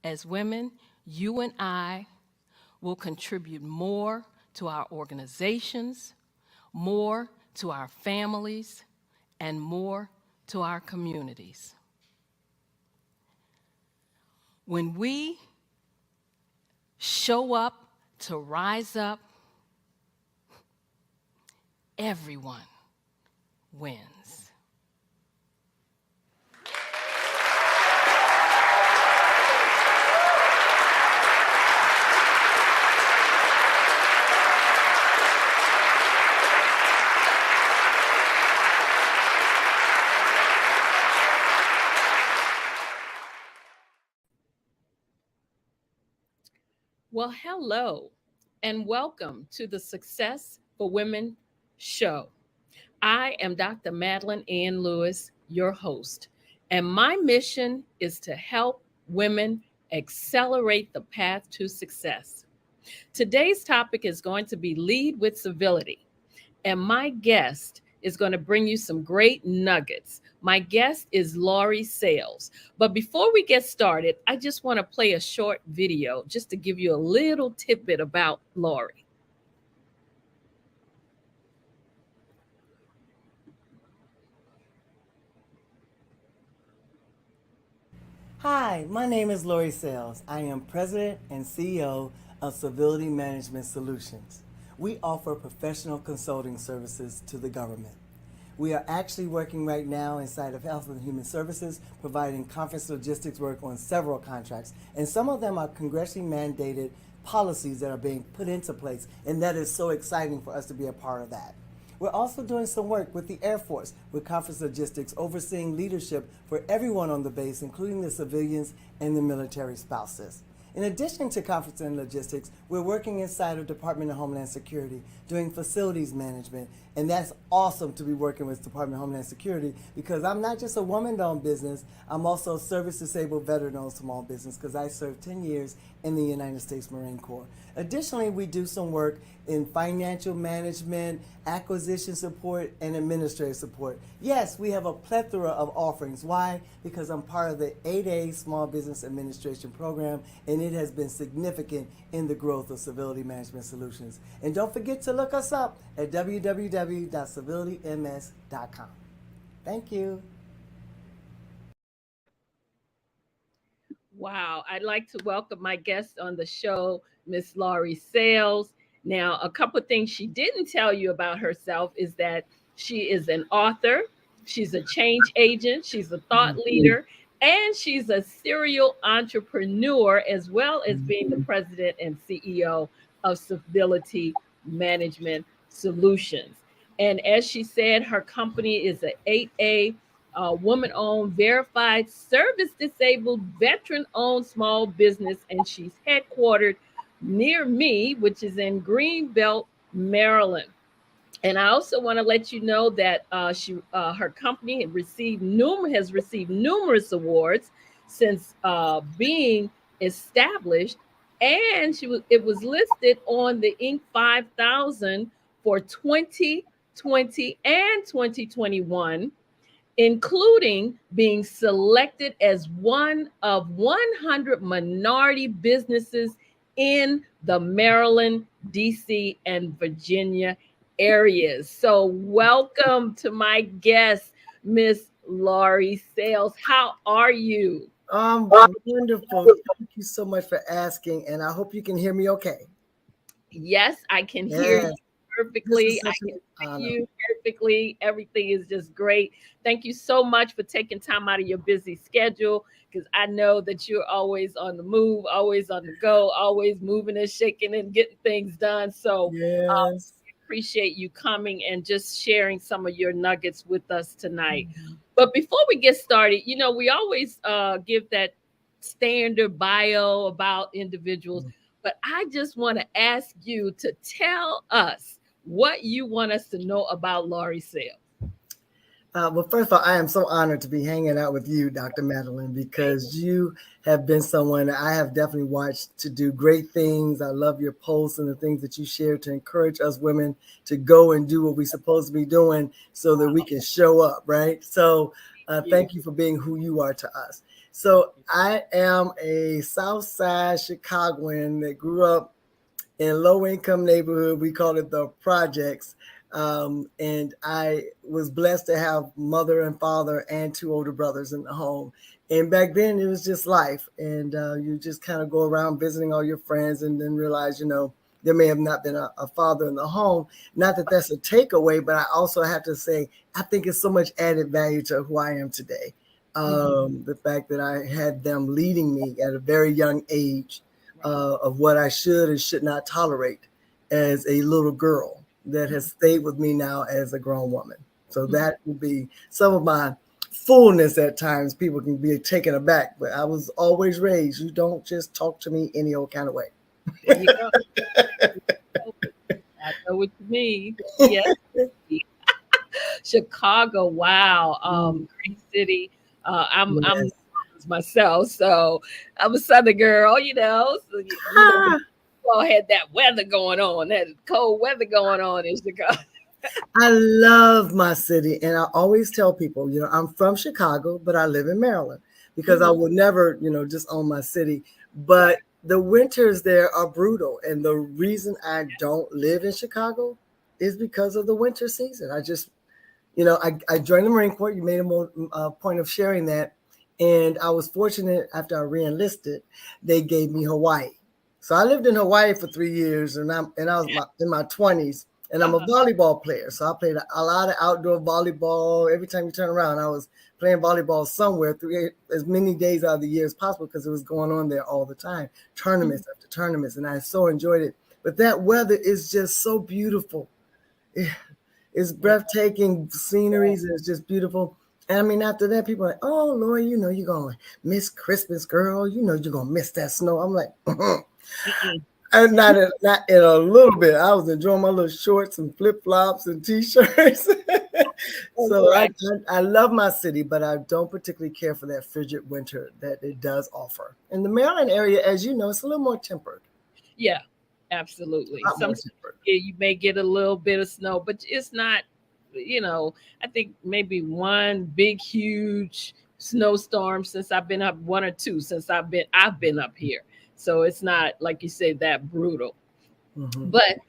As women, you and I will contribute more to our organizations, more to our families, and more to our communities. When we show up to rise up, everyone wins. Well, hello, and welcome to the Success for Women show. I am Dr. Madeline Ann Lewis, your host, and my mission is to help women accelerate the path to success. Today's topic is going to be Lead with Civility. And my guest is going to bring you some great nuggets. My guest is Laurie Sayles. But before we get started, I just want to play a short video just to give you a little tidbit about Laurie. Hi, my name is Laurie Sayles. I am President and CEO of Civility Management Solutions. We offer professional consulting services to the government. We are actually working right now inside of Health and Human Services, providing conference logistics work on several contracts, and some of them are congressionally mandated policies that are being put into place, and that is so exciting for us to be a part of that. We're also doing some work with the Air Force with conference logistics, overseeing leadership for everyone on the base, including the civilians and the military spouses. In addition to conference and logistics, we're working inside of Department of Homeland Security, doing facilities management, and that's awesome to be working with Department of Homeland Security because I'm not just a woman-owned business, I'm also a service-disabled veteran-owned small business because I served 10 years in the United States Marine Corps. Additionally, we do some work in financial management, acquisition support, and administrative support. Yes, we have a plethora of offerings. Why? Because I'm part of the 8A Small Business Administration program, and it has been significant in the growth of Civility Management Solutions. And don't forget to look us up at www.civilityms.com. Thank you. Wow, I'd like to welcome my guest on the show, Miss Laurie Sayles. Now, a couple of things she didn't tell you about herself is that she is an author, she's a change agent, she's a thought leader, and she's a serial entrepreneur, as well as being the president and CEO of Civility Management Solutions. And as she said, her company is an 8A woman-owned, verified, service-disabled, veteran-owned small business, and she's headquartered near me, which is in Greenbelt, Maryland. And I also want to let you know that her company has received numerous awards since being established, and it was listed on the Inc. 5000 for 2020 and 2021, including being selected as one of 100 minority businesses in the Maryland, DC, and Virginia areas. So welcome to my guest, Miss Laurie Sayles. How are you? Wonderful. Thank you so much for asking, and I hope you can hear me okay. Yes, I can hear Yes, you this perfectly. is I such can an see honor. you perfectly. Everything is just great. Thank you so much for taking time out of your busy schedule because I know that you're always on the move, always on the go, always moving and shaking and getting things done. So Yes. appreciate you coming and just sharing some of your nuggets with us tonight. But before we get started, we always give that standard bio about individuals. But I just want to ask you to tell us what you want us to know about Laurie Sayles. Well, first of all, I am so honored to be hanging out with you, Dr. Madeline, because you have been someone I have definitely watched to do great things. I love your posts and the things that you share to encourage us women to go and do what we're supposed to be doing so that we can show up, right? So thank you for being who you are to us. So I am a South Side Chicagoan that grew up in low income neighborhood. We call it the projects. And I was blessed to have mother and father and two older brothers in the home. And back then it was just life. And you just kind of go around visiting all your friends and then realize, there may have not been a father in the home. Not that that's a takeaway, but I also have to say, I think it's so much added value to who I am today. The fact that I had them leading me at a very young age of what I should and should not tolerate as a little girl that has stayed with me now as a grown woman. So that would be some of my fullness at times. People can be taken aback, but I was always raised, you don't just talk to me any old kind of way. There you go. I know what you mean. Yes. Chicago, wow. Great city. I'm myself, so I'm a Southern girl, So, all had that weather going on, that cold weather going on in Chicago. I love my city, and I always tell people, I'm from Chicago, but I live in Maryland because I will never, just own my city. But the winters there are brutal, and the reason I don't live in Chicago is because of the winter season. I just, I joined the Marine Corps. You made a point of sharing that, and I was fortunate after I re-enlisted, they gave me Hawaii. So I lived in Hawaii for 3 years, and I was in my 20s. And I'm a volleyball player. So I played a lot of outdoor volleyball. Every time you turn around, I was playing volleyball somewhere as many days out of the year as possible because it was going on there all the time, tournaments after tournaments. And I so enjoyed it. But that weather is just so beautiful. It's breathtaking sceneries. It's just beautiful. And I mean, after that, people are like, oh, Lord, you're going to miss Christmas, girl. You're going to miss that snow. I'm like, and not in a little bit. I was enjoying my little shorts and flip flops and t-shirts. So I love my city, but I don't particularly care for that frigid winter that it does offer. In the Maryland area, as you know, it's a little more tempered. Yeah, absolutely. Sometimes you may get a little bit of snow, but it's not. I think maybe one big, huge snowstorm since I've been up, one or two since I've been up here. So it's not, like you say, that brutal. But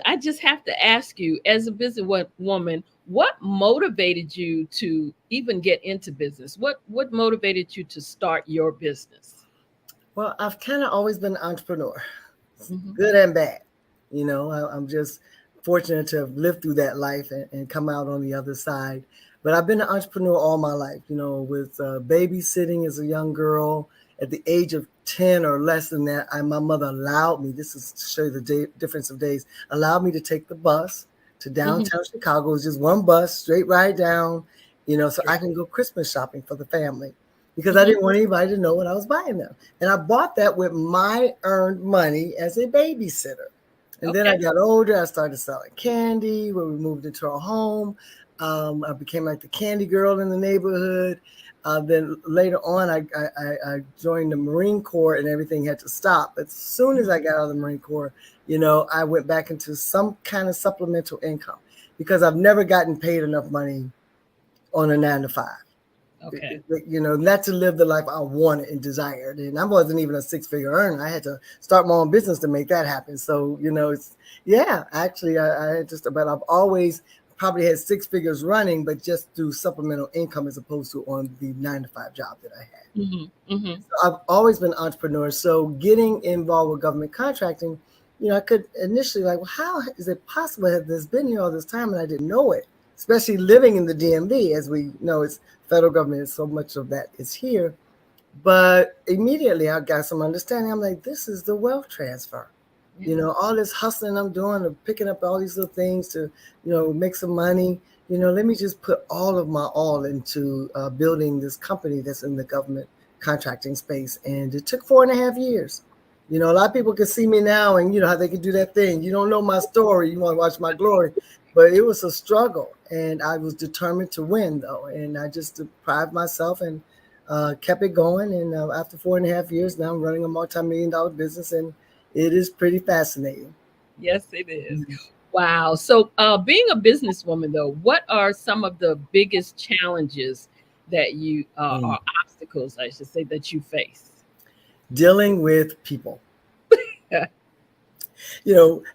I just have to ask you, as a businesswoman, what motivated you to even get into business? What motivated you to start your business? Well, I've kind of always been an entrepreneur, good and bad. I'm just fortunate to have lived through that life and come out on the other side. But I've been an entrepreneur all my life, with babysitting as a young girl. At the age of 10 or less than that, my mother allowed me, this is to show you the difference of days, allowed me to take the bus to downtown Chicago. It was just one bus, straight ride down, so I can go Christmas shopping for the family because I didn't want anybody to know what I was buying them. And I bought that with my earned money as a babysitter. And then I got older. I started selling candy when we moved into our home. I became like the candy girl in the neighborhood. Then later on, I joined the Marine Corps and everything had to stop. But as soon as I got out of the Marine Corps, I went back into some kind of supplemental income because I've never gotten paid enough money on a 9-to-5. Okay. Not to live the life I wanted and desired. And I wasn't even a 6-figure earner. I had to start my own business to make that happen. So, actually, I had but I've always probably had 6 figures running, but just through supplemental income as opposed to on the 9-to-5 job that I had. So I've always been an entrepreneur. So getting involved with government contracting, I could initially well, how is it possible that this been here all this time and I didn't know it? Especially living in the DMV, as we know, it's federal government, so much of that is here. But immediately I got some understanding. I'm like, this is the wealth transfer. All this hustling I'm doing of picking up all these little things to, make some money. Let me just put all of my all into building this company that's in the government contracting space. And it took 4.5 years. A lot of people can see me now and how they can do that thing. You don't know my story. You want to watch my glory. But it was a struggle. And I was determined to win, though. And I just deprived myself and kept it going. And after 4.5 years, now I'm running a multi-million-dollar business. And it is pretty fascinating. Yes, it is. Wow. So being a businesswoman, though, what are some of the biggest challenges that you or obstacles, I should say, that you face? Dealing with people. Yeah.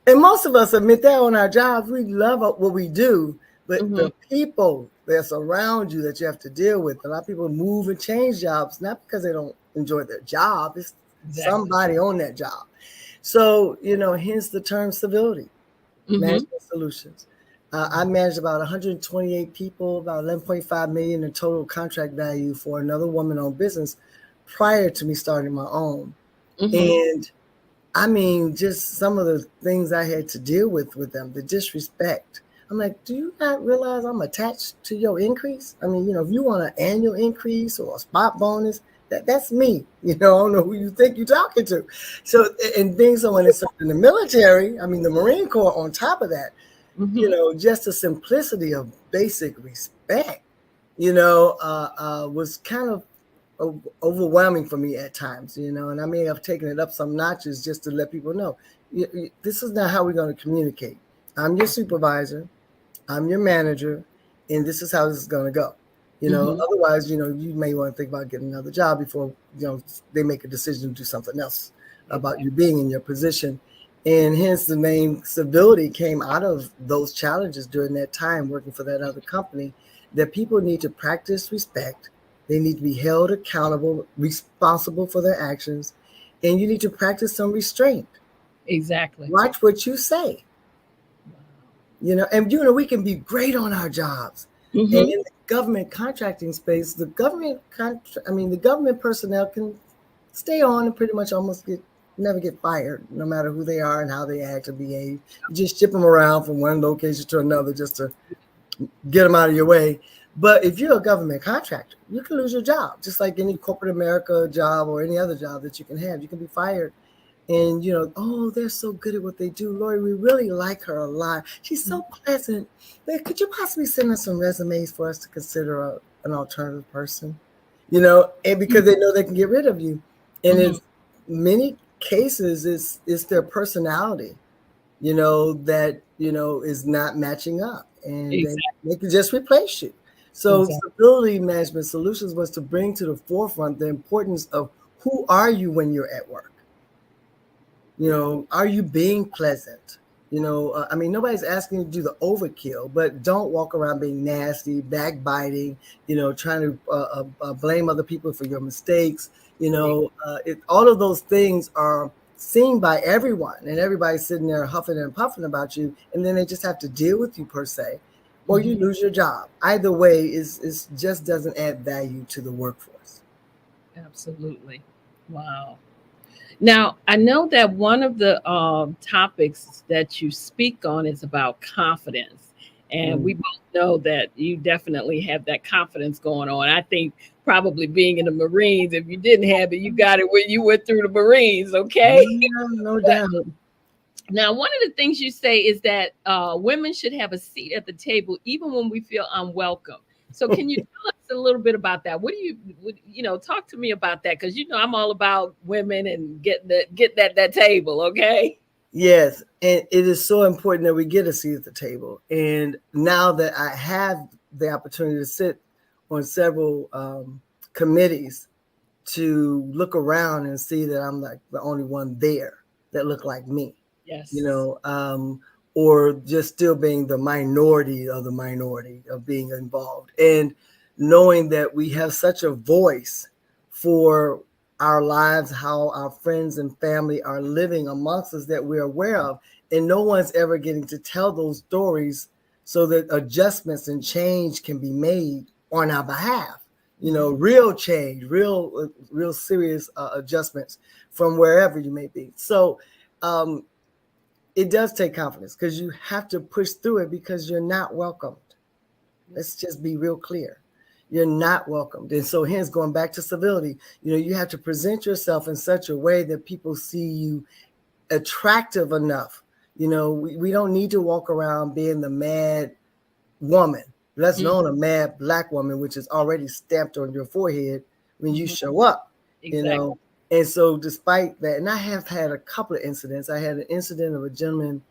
And most of us admit that on our jobs. We love what we do, but Mm-hmm. the people that's around you that you have to deal with, a lot of people move and change jobs, not because they don't enjoy their job, it's Exactly. somebody on that job. So, hence the term Civility Mm-hmm. Management Solutions. I managed about 128 people, about 11.5 million in total contract value for another woman-owned business prior to me starting my own. Mm-hmm. And I mean, just some of the things I had to deal with them, the disrespect. I'm like, do you not realize I'm attached to your increase? I mean, if you want an annual increase or a spot bonus, that's me. I don't know who you think you're talking to. So, and being someone that's in the military, I mean, the Marine Corps on top of that, Mm-hmm. just the simplicity of basic respect, was kind of overwhelming for me at times, and I may have taken it up some notches just to let people know this is not how we're going to communicate. I'm your supervisor, I'm your manager, and this is how this is going to go. Mm-hmm. Otherwise, you may want to think about getting another job before, they make a decision to do something else about Exactly. you being in your position. And hence the name Civility came out of those challenges during that time working for that other company, that people need to practice respect. They need to be held accountable, responsible for their actions, and you need to practice some restraint. Exactly. Watch what you say. And we can be great on our jobs. And Mm-hmm. in the government contracting space, the government personnel can stay on and pretty much almost never get fired, no matter who they are and how they act or behave. You just ship them around from one location to another just to get them out of your way. But if you're a government contractor, you can lose your job, just like any corporate America job or any other job that you can have. You can be fired. And, oh, they're so good at what they do. Laurie, we really like her a lot. She's so pleasant. Could you possibly send us some resumes for us to consider an alternative person? And because they know they can get rid of you. And Mm-hmm. in many cases, it's their personality, that, is not matching up. And Exactly. they can just replace you. So Exactly. Civility Management Solutions was to bring to the forefront the importance of who are you when you're at work? Are you being pleasant? I mean, nobody's asking you to do the overkill, but don't walk around being nasty, backbiting, trying to blame other people for your mistakes. All of those things are seen by everyone, and everybody's sitting there huffing and puffing about you, and then they just have to deal with you per se, or Mm-hmm. you lose your job. Either way, is just doesn't add value to the workforce. Absolutely. Wow. Now, I know that one of the topics that you speak on is about confidence. And we Mm. both know that you definitely have that confidence going on. I think probably being in the Marines, if you didn't have it, you got it when you went through the Marines, okay? Yeah, no But doubt. now, one of the things you say is that women should have a seat at the table even when we feel unwelcome. So, can you tell us a little bit about that? Talk to me about that because I'm all about women and get that table, okay? Yes, and it is so important that we get a seat at the table. And now that I have the opportunity to sit on several committees, to look around and see that I'm like the only one there that look like me, you Yes. know, um, or just still being the minority of being involved, and knowing that we have such a voice for our lives, how our friends and family are living amongst us that we're aware of, and no one's ever getting to tell those stories so that adjustments and change can be made on our behalf. Real change, real serious adjustments from wherever you may be. So um, it does take confidence because you have to push through it because you're not welcomed. Let's just be real clear. You're not welcomed. And so hence going back to civility, you have to present yourself in such a way that people see you attractive enough. We don't need to walk around being the mad woman, let's Mhm. alone a mad black woman, which is already stamped on your forehead when you Mhm. show up, you Exactly. know. And so, despite that, and I have had a couple of incidents. I had an incident of a gentleman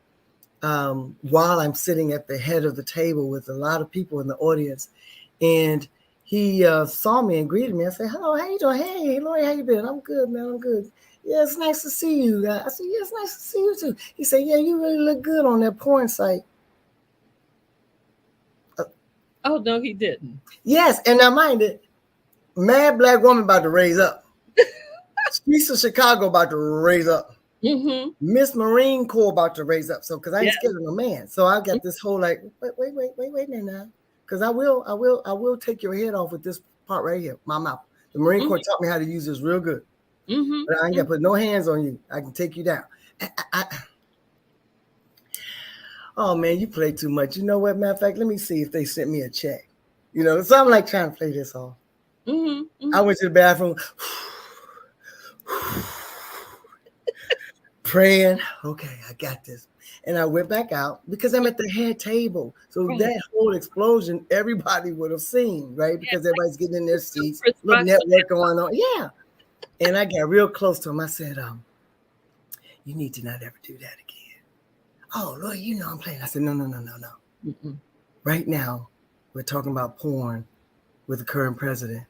while I'm sitting at the head of the table with a lot of people in the audience, and he saw me and greeted me. I said, "Hello, how you doing? Hey, Laurie, how you been? I'm good, man. I'm good. Yeah, it's nice to see you." I said, "Yeah, it's nice to see you too." He said, "Yeah, you really look good on that porn site." Oh no, he didn't. Yes, and now mind it, mad black woman about to raise up. Streets of Chicago about to raise up. Mm-hmm. Miss Marine Corps about to raise up. So, because I ain't Yeah. scared of no man. So I got this whole like, wait a minute now. Because I will take your head off with this part right here, my mouth. The Marine Mm-hmm. Corps taught me how to use this real good. But I ain't Mm-hmm. got to put no hands on you. I can take you down. Oh man, you play too much. You know what? Matter of fact, let me see if they sent me a check. So I'm like trying to play this off. Mm-hmm. I Mm-hmm. went to the bathroom, praying. Okay, I got this. And I went back out because I'm at the head table. So Right. that whole explosion, everybody would have seen, right? Yeah, Because everybody's getting in their seats, Chris little Rock. network going on. Yeah. And I got real close to him. I said, you need to not ever do that again. Oh, Lord, I'm playing. I said, no, no, no, no, no. Mm-mm. Right now, we're talking about porn with the current president.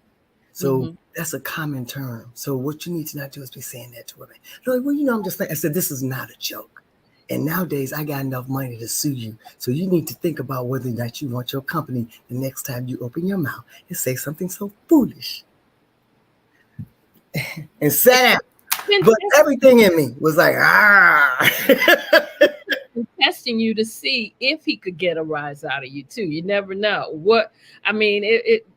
So Mm-hmm. that's a common term. So what you need to not do is be saying that to women. No, well, I'm just saying. I said, this is not a joke. And nowadays, I got enough money to sue you. So you need to think about whether or not you want your company the next time you open your mouth and say something so foolish. And sat down. Been But everything in me was like, ah. testing you to see if he could get a rise out of you too. You never know. What I mean,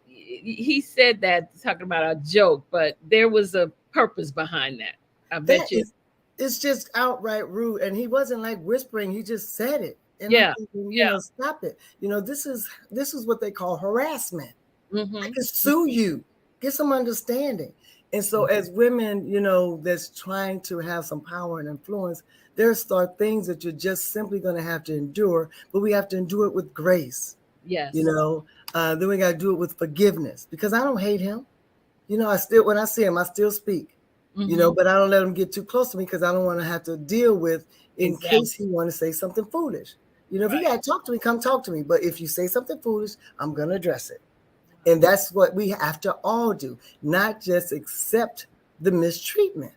he said that talking about a joke, but there was a purpose behind that. I that bet you. is, it's just outright rude. And he wasn't like whispering, he just said it. And I'm Yeah. thinking, Yeah. stop it. This is what they call harassment. I Mm-hmm. can sue you. Get some understanding. And so, Mm-hmm. as women, that's trying to have some power and influence, there are things that you're just simply going to have to endure, but we have to endure it with grace. You Yes. know, then we got to do it with forgiveness because I don't hate him. I still, when I see him, I still speak. Mm-hmm. But I don't let him get too close to me because I don't want to have to deal with in case Exactly. he want to say something foolish. If you Right. got to talk to me, come talk to me. But if you say something foolish, I'm going to address it. And that's what we have to all do, not just accept the mistreatment.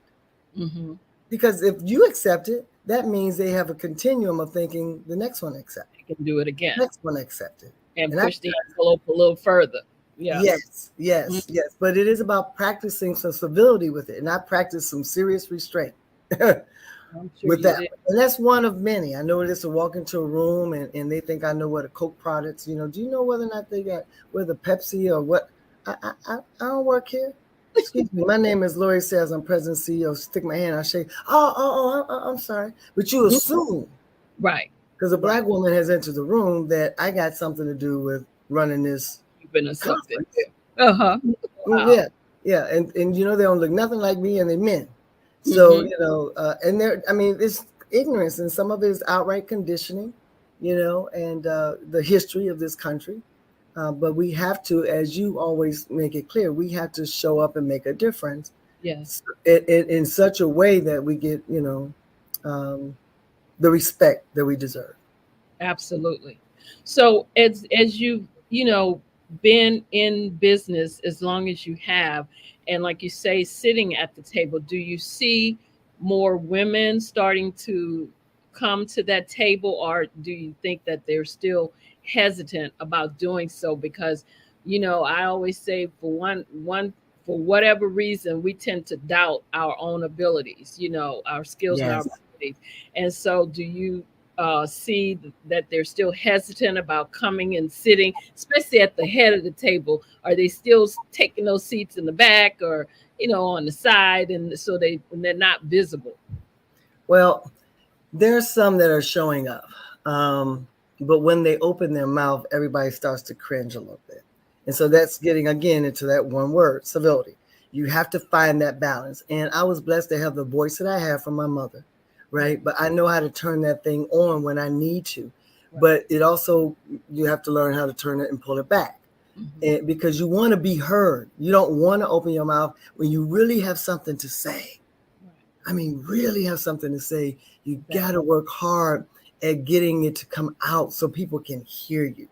Mm-hmm. Because if you accept it, that means they have a continuum of thinking the next one accept it, You can do it again next one accept it. and And I, push the envelope a little further. Yeah. yes, Mm-hmm. yes, yes. But it is about practicing some civility with it. And I practice some serious restraint I'm sure with you that. did. And that's one of many. I know it is to walk into a room and they think I know what a Coke products, do you know whether or not they got whether Pepsi or what? I don't work here. Excuse me, my name is Laurie Sayles. I'm president CEO. Stick my hand, I shake. I'm sorry. But you Mhm. assume Right. because a Right. black woman has entered the room that I got something to do with running this You've been or something. conference. Uh-huh. Wow. Yeah, yeah, and they don't look nothing like me, and they men. So Mm-hmm. and I mean, it's ignorance, and some of it is outright conditioning, and the history of this country. But we have to, as you always make it clear, we have to show up and make a difference Yes. in such a way that we get, um, the respect that we deserve. Absolutely. So as you've been in business as long as you have, and like you say, sitting at the table, do you see more women starting to come to that table, or do you think that they're still hesitant about doing so? Because I always say for whatever reason, we tend to doubt our own abilities, our skills and our Yes. abilities. And so do you see that they're still hesitant about coming and sitting, especially at the head of the table? Are they still taking those seats in the back or on the side, and so they're not visible? Well, there's some that are showing up, but when they open their mouth, everybody starts to cringe a little bit, and so that's getting again into that one word, civility. You have to find that balance, and I was blessed to have the voice that I have from my mother, right? But I know how to turn that thing on when I need to, Right. but it also you have to learn how to turn it and pull it back. Hmm. And because you want to be heard, you don't want to open your mouth when you really have something to say. Right. I mean, really have something to say. You Exactly. got to work hard at getting it to come out so people can hear you.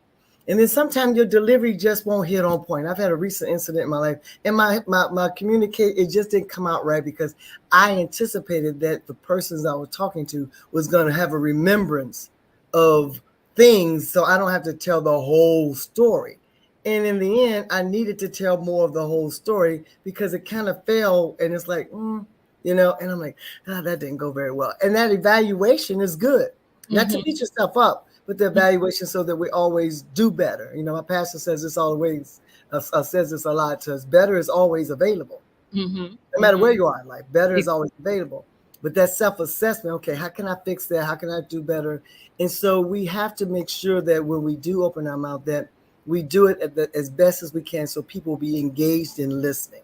And then sometimes your delivery just won't hit on point. I've had a recent incident in my life, and my communicate, it just didn't come out right because I anticipated that the persons I was talking to was going to have a remembrance of things, so I don't have to tell the whole story. And in the end, I needed to tell more of the whole story because it kind of fell, and it's like, and I'm like, that didn't go very well. And that evaluation is good, not to beat yourself up, but the evaluation so that we always do better. My pastor says this always, says this a lot to us: better is always available. No matter where you are in life, better is always available. But that self-assessment, okay, how can I fix that? How can I do better? And so we have to make sure that when we do open our mouth, that we do it as best as we can, so people will be engaged in listening,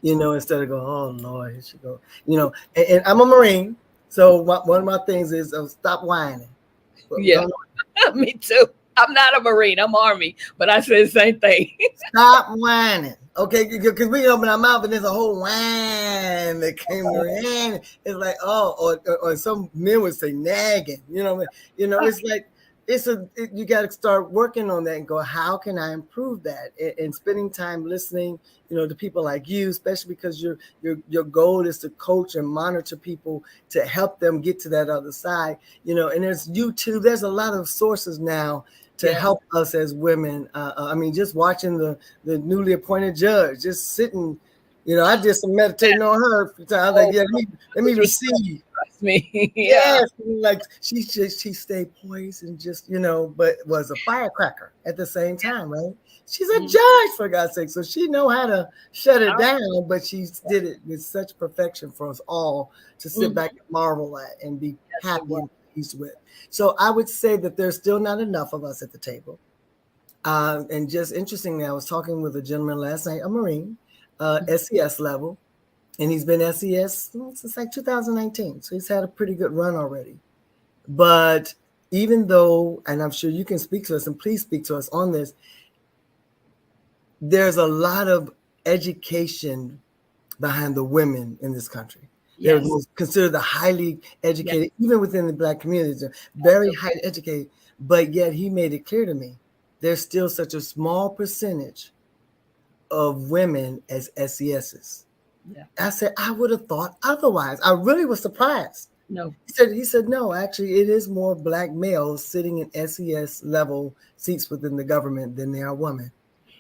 instead of going, oh Lord, here she go. And I'm a Marine, so one of my things is stop whining. Yeah, me too. I'm not a Marine, I'm Army, but I say the same thing. Stop whining. Okay, because we open our mouth and there's a whole whine that came in. It's like, or some men would say nagging. It's like you got to start working on that and go, how can I improve that? And spending time listening, to people like you, especially because your goal is to coach and monitor people to help them get to that other side. And there's YouTube. There's a lot of sources now to help us as women. Just watching the newly appointed judge, just sitting, I did some meditating on her a few times. Like, let me receive. Trust me. Yes, like she stayed poised and just, but was a firecracker at the same time, right? She's a judge, for God's sake. So she know how to shut it down, but she did it with such perfection for us all to sit back and marvel at and be happy and pleased with. So I would say that there's still not enough of us at the table. And just interestingly, I was talking with a gentleman last night, a Marine, SES level, and he's been SES since like 2019. So he's had a pretty good run already. But even though, and I'm sure you can speak to us, and please speak to us on this, there's a lot of education behind the women in this country. They're considered the highly educated, even within the Black communities, they're very highly educated. But yet he made it clear to me, there's still such a small percentage of women as SESs. Yeah. I said, I would have thought otherwise. I really was surprised. No. He said, no, actually, it is more Black males sitting in SES level seats within the government than there are women.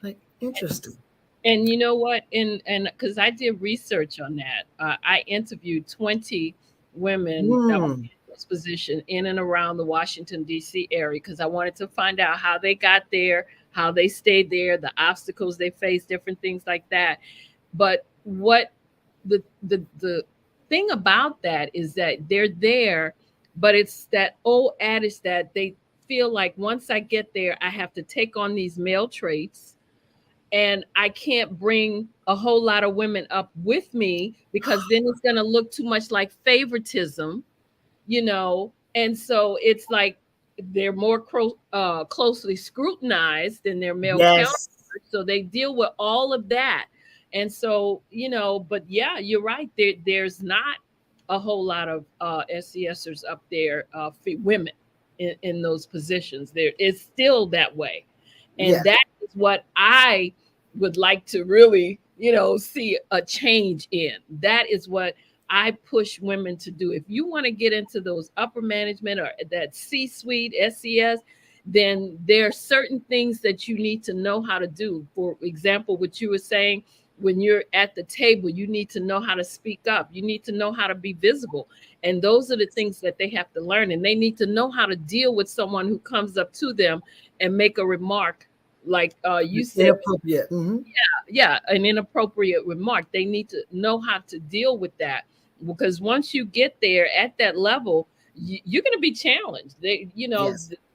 Like, interesting. And you know what? And because I did research on that, I interviewed 20 women that were in this position in and around the Washington, D.C. area, because I wanted to find out how they got there, how they stayed there, the obstacles they faced, different things like that. But what the thing about that is that they're there, but it's that old adage that they feel like once I get there, I have to take on these male traits. And I can't bring a whole lot of women up with me because then it's going to look too much like favoritism, And so it's like they're more closely scrutinized than their male counterparts. So they deal with all of that. And so, but yeah, you're right. There's not a whole lot of SCSers up there for women in those positions. There is still that way. And that is what I would like to really, see a change in. That is what I push women to do. If you want to get into those upper management or that C-suite, SES, then there are certain things that you need to know how to do. For example, what you were saying, when you're at the table, you need to know how to speak up. You need to know how to be visible. And those are the things that they have to learn. And they need to know how to deal with someone who comes up to them and make a remark like you said. Inappropriate. An inappropriate remark. They need to know how to deal with that. Because once you get there at that level, you're going to be challenged. The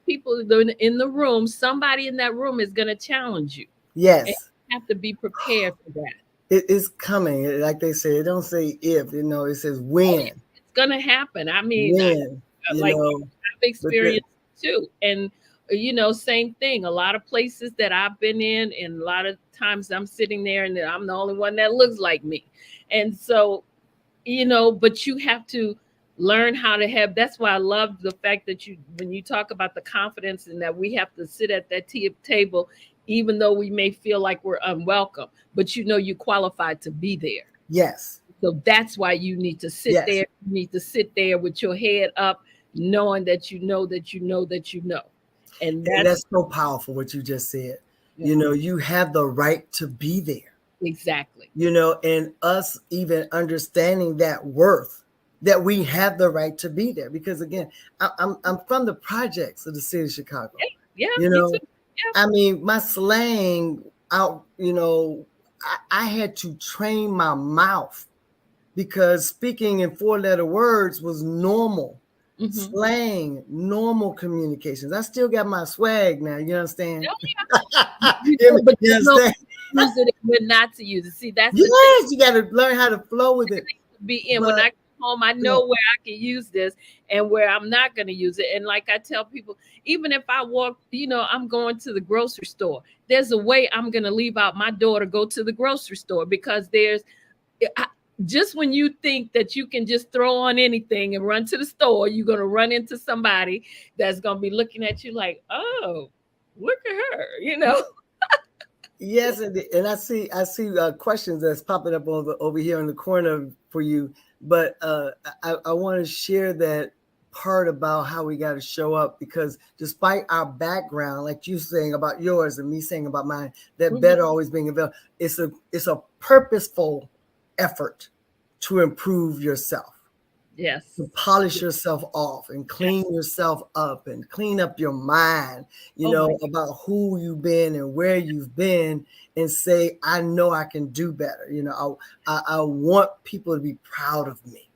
people in the room, somebody in that room is going to challenge you. Yes. And you have to be prepared for that. It is coming. Like they say, it don't say if, it says when. It's going to happen. I mean, I've experienced too. And, same thing. A lot of places that I've been in, and a lot of times I'm sitting there and I'm the only one that looks like me. And so, but you have to Learn how to have. That's why I love the fact that when you talk about the confidence and that we have to sit at that table, even though we may feel like we're unwelcome, but you qualified to be there. Yes. So that's why you need to sit Yes. there. You need to sit there with your head up, knowing that you know that you know that you know. And And that's that's so powerful what you just said. yeah, You know, you have the right to be there. exactly. You know, and us even understanding that worth, that we have the right to be there. Because again, I'm from the projects of the city of Chicago. Yeah, yeah, You me too. know, I mean, my slang out, I had to train my mouth because speaking in 4-letter words was normal. Mm-hmm. Slang, normal communications. I still got my swag now. You understand? You You know, but you know understand? use it and when not to use it. See, that's the thing Yes, you got to learn how to flow with it. to be in. When I But come home, I know where I can use this and where I'm not going to use it. And like I tell people, even if I walk, I'm going to the grocery store. There's a way I'm going to leave out my door to go to the grocery store because I, just when you think that you can just throw on anything and run to the store, you're going to run into somebody that's going to be looking at you like, oh, look at her. yes, and I see questions that's popping up over here in the corner for you. But I want to share that part about how we got to show up because despite our background, like you saying about yours and me saying about mine, that better always being available. It's a purposeful effort to improve yourself. Yes. To polish yourself off and clean yourself up and clean up your mind, Oh my God. about who you've been and where you've been and say, I know I can do better. I want people to be proud of me.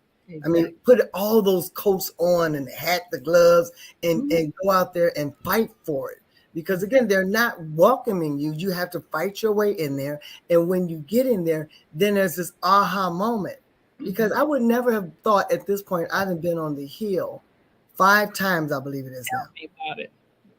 I mean, Exactly. put all those coats on and the hat, the gloves, and, Mhm. and go out there and fight for it. Because again, they're not welcoming you. You have to fight your way in there. And when you get in there, then there's this aha moment because I would never have thought at this point I'd have been on the Hill 5 times, I believe it is now. Tell me about it.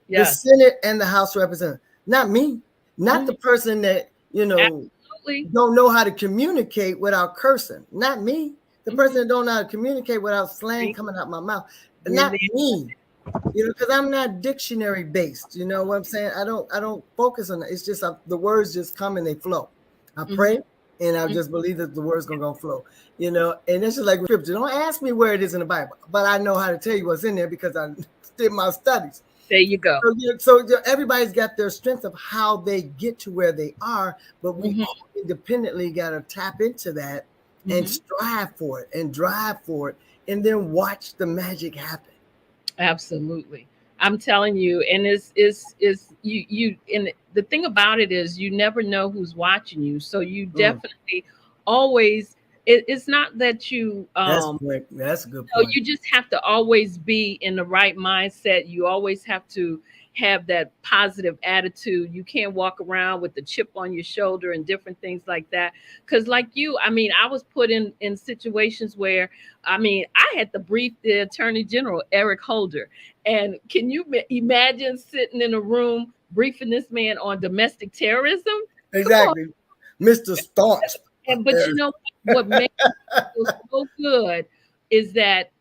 The Yes. Senate and the House of Representatives. Not me, not the Mhm. person that, Absolutely. don't know how to communicate without cursing. Not me. The person Mhm. that don't know how to communicate without slang See, coming out my mouth. been Not there. me. Because I'm not dictionary based. You know what I'm saying? I don't focus on it. It's just the words just come and they flow. I Mhm. pray and I just believe that the words gonna flow. And it's just like scripture. Don't ask me where it is in the Bible, but I know how to tell you what's in there because I did my studies. There you go. So everybody's got their strength of how they get to where they are, but we Mhm. all independently got to tap into that and Mhm. strive for it and drive for it, and then watch the magic happen. Absolutely. I'm telling you, and is you and the thing about it is you never know who's watching you. So you Mm, definitely always it's not that you that's great. That's a good so point. you just have to always be in the right mindset. You always have to have that positive attitude. You can't walk around with the chip on your shoulder and different things like that. Because, like you, I mean, I was put in situations where, I mean, I had to brief the Attorney General, Eric Holder. And can you imagine sitting in a room briefing this man on domestic terrorism? Come on. Exactly. Mr. Staunch. But you know what made me feel so good is that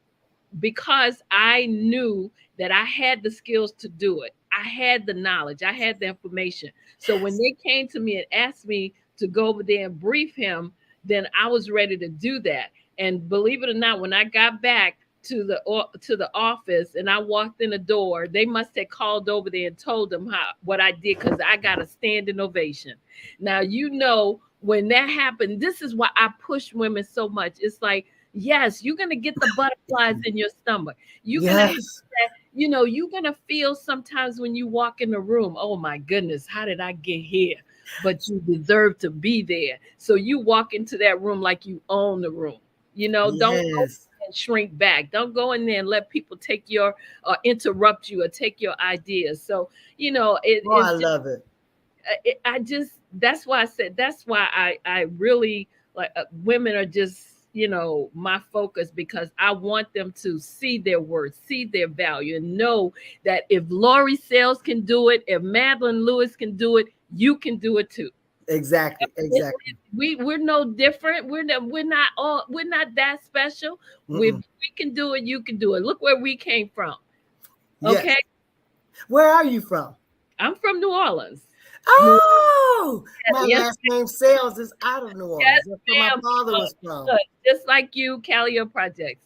because I knew that I had the skills to do it. I had the knowledge, I had the information. So when they came to me and asked me to go over there and brief him, then I was ready to do that. And believe it or not, when I got back to the office and I walked in the door, they must have called over there and told them what I did because I got a standing ovation. Now when that happened, this is why I push women so much. It's like, yes, you're gonna get the butterflies in your stomach. You're gonna have Yes. that, you're gonna feel sometimes when you walk in the room, oh my goodness, how did I get here? But you deserve to be there. So you walk into that room like you own the room. Don't go Yes. and shrink back. Don't go in there and let people take your interrupt you or take your ideas. So, Oh, I it's just love it. I just that's why I said that's why I really like women are just my focus because I want them to see their worth, see their value, and know that if Laurie Sayles can do it, if Madeline Lewis can do it, you can do it too. Exactly. Exactly. We're no different. We're not that special. We Mm-mm. we can do it. You can do it. Look where we came from. Yes. Okay, Where are you from? I'm from New Orleans. New Oh, my Yes, last name Sales is out of New yes, Orleans. That's where my ma'am. father was from. Look, just like you, Callio Projects.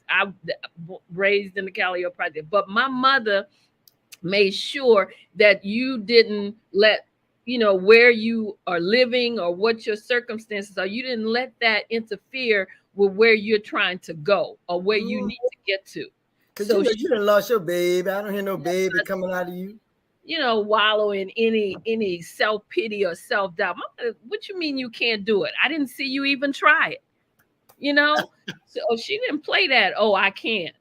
Raised in the Callio Project, but my mother made sure that you didn't let where you are living or what your circumstances are. You didn't let that interfere with where you're trying to go or where you need to get to. Cause you So know you done lost your baby. I don't hear no baby coming out of you. wallow in any self-pity or self-doubt. What you mean you can't do it? I didn't see you even try it. you know so she didn't play that. Oh, I can't.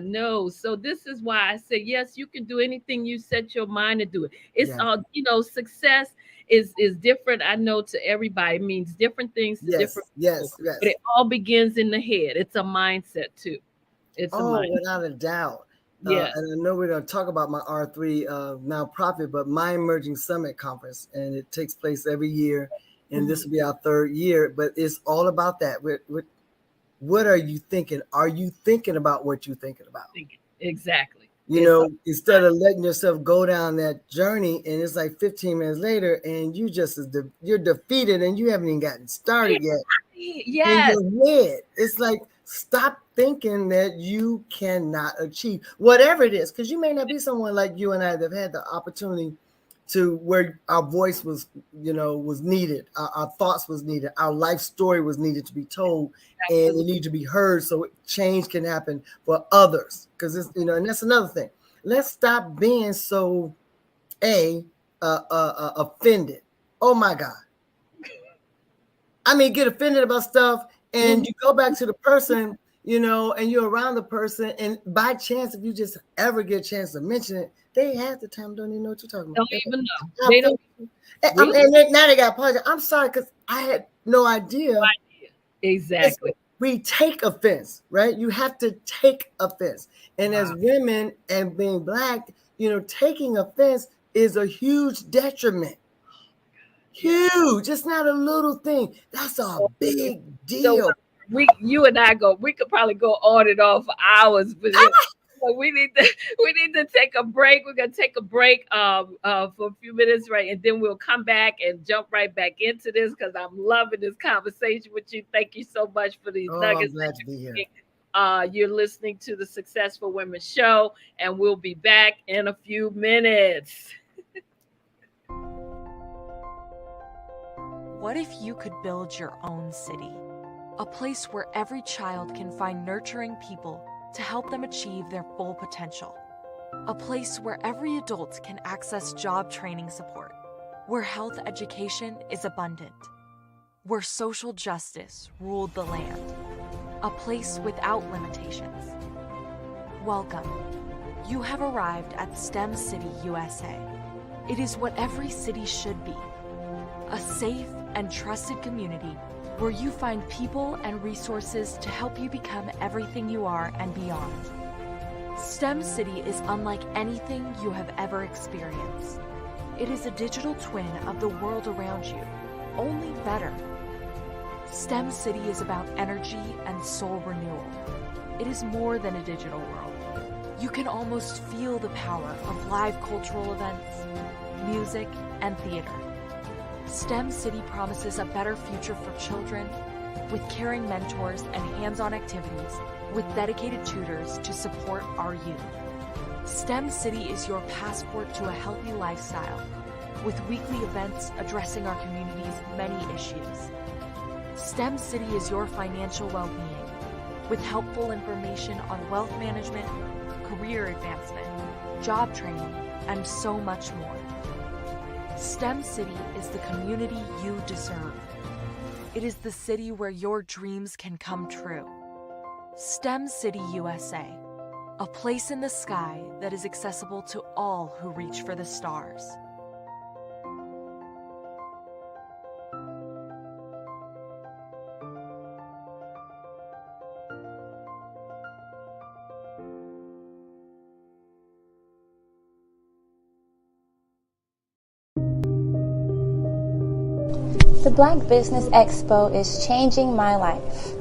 No. So this is why I say yes, you can do anything you set your mind to do it. It's Yeah. all, success is different. I know to everybody it means different things to different Yes. people, Yes. but Yes. it all begins in the head. It's a mindset too. It's a Oh, mind. without a doubt. Yeah. And I know we're going to talk about my R3 nonprofit, but my Emerging Summit Conference, and it takes place every year, and this will be our third year. But it's all about that. What are you thinking? Are you thinking about what you're thinking about? Exactly. You know, instead of letting yourself go down that journey, and it's like 15 minutes later, and you're defeated, and you haven't even gotten started yet in Yes. your head. It's like, stop thinking that you cannot achieve whatever it is, because you may not be someone like you and I that have had the opportunity to where our voice was, was needed, our thoughts was needed, our life story was needed to be told, and it needed to be heard so change can happen for others. Because it's, and that's another thing. Let's stop being so offended. Oh my God. I mean, get offended about stuff, and you go back to the person, and you're around the person, and by chance, if you just ever get a chance to mention it, they half the time don't even know what you're talking about. Don't even know. They don't really. And now they got apologize. I'm sorry because I had no idea. Exactly. We take offense, right? You have to take offense, and as women and being Black, taking offense is a huge detriment. Huge. It's not a little thing. That's a big deal. You and I we could probably go on and on for hours, but we need to take a break. We're gonna take a break for a few minutes, right, and then we'll come back and jump right back into this because I'm loving this conversation with you. Thank you so much for these Oh, I'm nuggets. glad to be here. You're listening to the Successful Women Show, and we'll be back in a few minutes. What if you could build your own city? A place where every child can find nurturing people to help them achieve their full potential. A place where every adult can access job training support, where health education is abundant, where social justice ruled the land. A place without limitations. Welcome. You have arrived at STEM City, USA. It is what every city should be. A safe and trusted community where you find people and resources to help you become everything you are and beyond. STEM City is unlike anything you have ever experienced. It is a digital twin of the world around you, only better. STEM City is about energy and soul renewal. It is more than a digital world. You can almost feel the power of live cultural events, music, and theater. STEM City promises a better future for children with caring mentors and hands-on activities with dedicated tutors to support our youth. STEM City is your passport to a healthy lifestyle with weekly events addressing our community's many issues. STEM City is your financial well-being with helpful information on wealth management, career advancement, job training, and so much more. STEM City is the community you deserve. It is the city where your dreams can come true. STEM City USA, a place in the sky that is accessible to all who reach for the stars. The Black Business Expo is changing my life.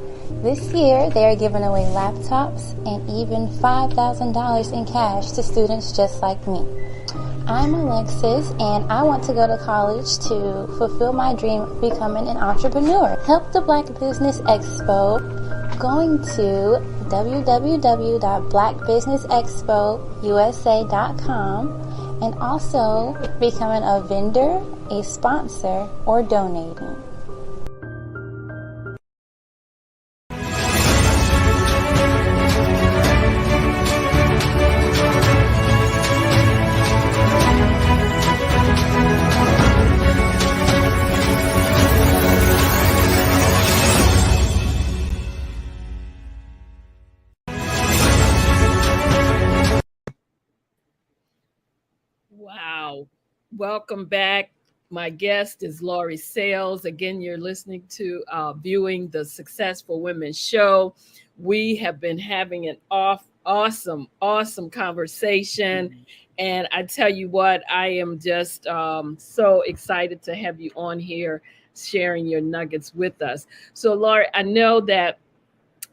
This year, they are giving away laptops and even $5,000 in cash to students just like me. I'm Alexis, and I want to go to college to fulfill my dream of becoming an entrepreneur. Help the Black Business Expo going to www.blackbusinessexpousa.com and also becoming a vendor, a sponsor, or donating. Wow. Welcome back. My guest is Laurie Sayles. Again, you're listening to viewing the Successful Women Show. We have been having an awesome conversation. And I tell you what, I am just so excited to have you on here sharing your nuggets with us. So, Laurie, I know that